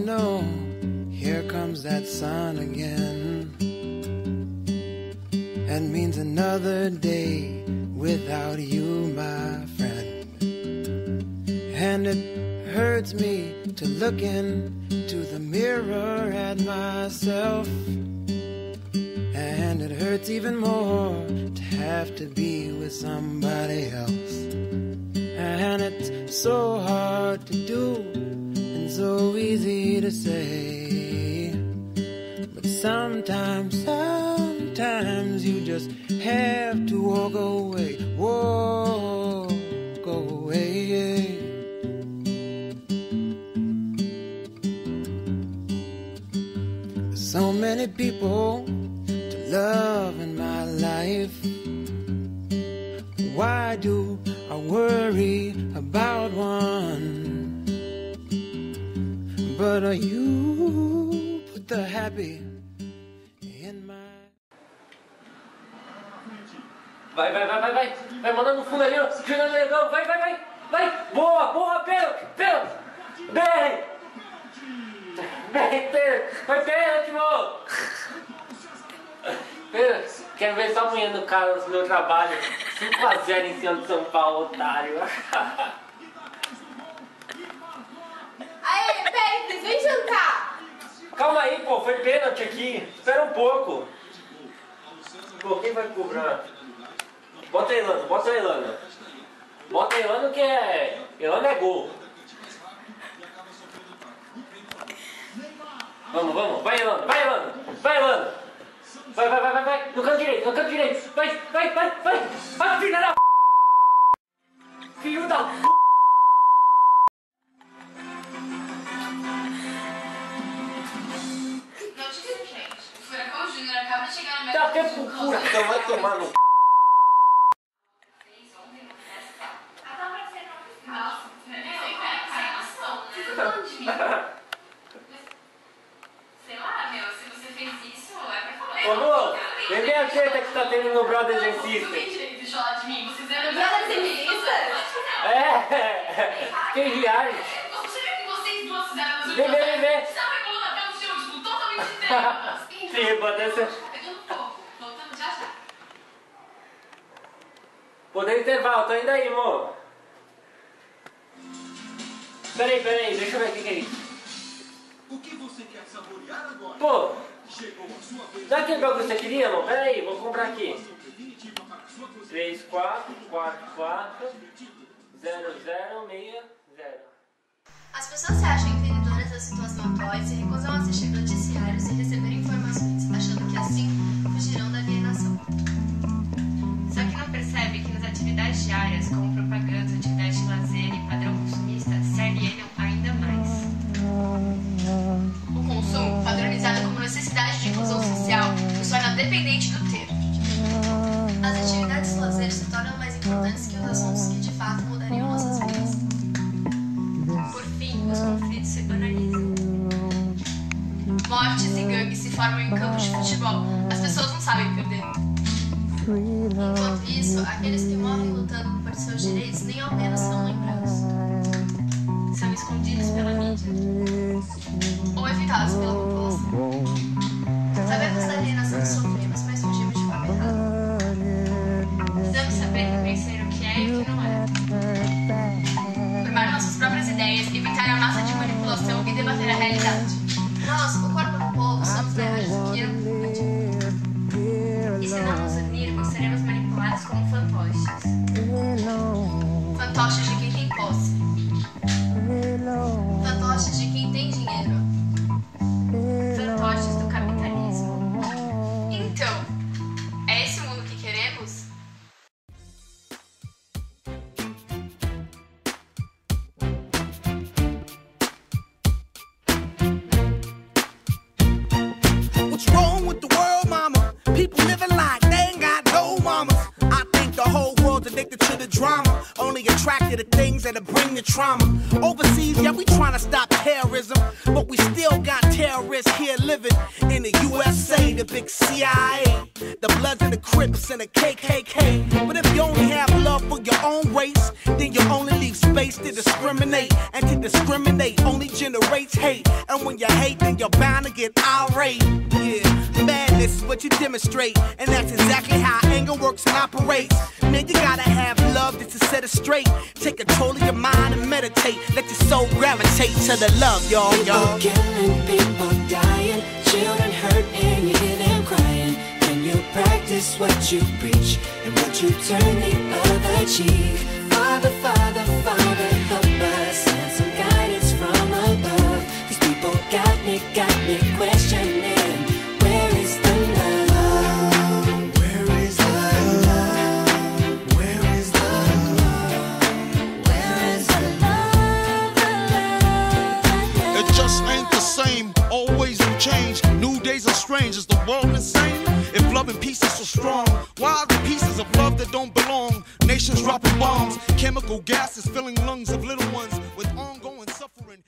no, here comes that sun again. That means another day without you, my friend. And it hurts me to look into the mirror at myself. And it hurts even more to have to be with somebody else. And it's so hard to do and so easy to say. But sometimes you just have to walk away. Walk away. There's so many people to love in my life. Why do I worry about one? But you put the happy in my... Vai, manda no fundo ali, ó. Jogando legal, vai. Boa, pênalti. Bem, foi pênalti, irmão. Quero ver só amanhã no cara no meu trabalho. 5-0 em cima do São Paulo, otário. Aê, Pérez, vem jantar. Calma aí, pô, foi pênalti aqui. Espera um pouco. Pô, quem vai cobrar? Bota a Elano. Bota a Elano que é... Elano é gol. Vamos. Vai, Elano. Vai. No canto direito. Vai. Vai, filha da... Filho da... Notícia, gente. O Furacão Júnior acaba de chegar no Dá tempo pro furacão, vai tomar no... Sei lá, meu, se você fez isso, é pra falar. Ô, Lu, vem ver a treta que tá tendo no Brother Exorcista. Não tem direito de falar de mim, vocês eram Brother Exorcista? Tem viagem. Você viu que vocês duas fizeram no seu Vem. Você tava colando até o chão, tipo, totalmente diferente. Sim, pode ser. Pegando fogo, voltando já. Pô, deu intervalo, tô indo aí, amor. Peraí, deixa eu ver o que é isso. O que você quer saborear agora? Pô, Chegou a sua vez. dá aquele bagulho que você queria, amor? Peraí, vou comprar aqui. Definitiva para a sua cozinha. 3444 0060. As pessoas se acham entendedoras da situação atual e se recusam a assistir noticiários e receber informações, achando que assim fugirão da alienação. Só que não percebe que nas atividades diárias, como propaganda, atividade de lazer e padrão consumista, se alienam ainda mais. O consumo, padronizado como necessidade de inclusão social, nos torna dependente do ter. As atividades de lazer se tornam mais importantes que os assuntos que de fato mudariam nossas vidas. Por fim, os conflitos se banalizam. Mortes e gangues se formam em campos de futebol. As pessoas não sabem perder. Enquanto isso, aqueles que morrem lutando por seus direitos nem ao menos são lembrados. São escondidos pela mídia. Ou evitados pela população. Sabemos da alienação que sofremos, mas fugimos de forma errada. Precisamos saber reconhecer o que é e o que não é. Formar nossas próprias ideias, evitar a massa de manipulação e debater a realidade. Nós, o corpo do povo, somos maiores do que eu. E se não nos unirmos, seremos manipulados como fantoches. Fantoches de quem tem posse. Fantoches de quem tem dinheiro. Fantoches do capitalismo. Então, é esse o mundo que queremos? What's wrong with the world, mama? People living like they ain't got no mamas. I think the whole world's addicted to the drama, only attracted to things that'll bring the trauma. Overseas, yeah, we trying to stop terrorism, but we still got terrorists here living in the USA, the big CIA, the Bloods and the Crips and the KKK. But if you only have love for your own race, then you only leave space to discriminate. And to discriminate only generates hate. And when you hate, then you're bound to get irate. Yeah, madness is what you demonstrate. And that's exactly how anger works and operates. Man, you gotta have love just to set it straight. Take control of your mind and meditate. Let your soul gravitate to the love, y'all. People killing, people dying, children hurt and you hear them crying. When you practice what you preach and what you turn the other cheek. Father, Father, Father, help us, send some guidance from above. These people got me questioning, where is the love? Where is the love? Where is the love? Where is the love? It just ain't the same, always new change. New days are strange, is the world insane? If love and peace is so strong, why are the pieces of love that don't belong? Nations dropping bombs, chemical gases filling lungs of little ones with ongoing suffering.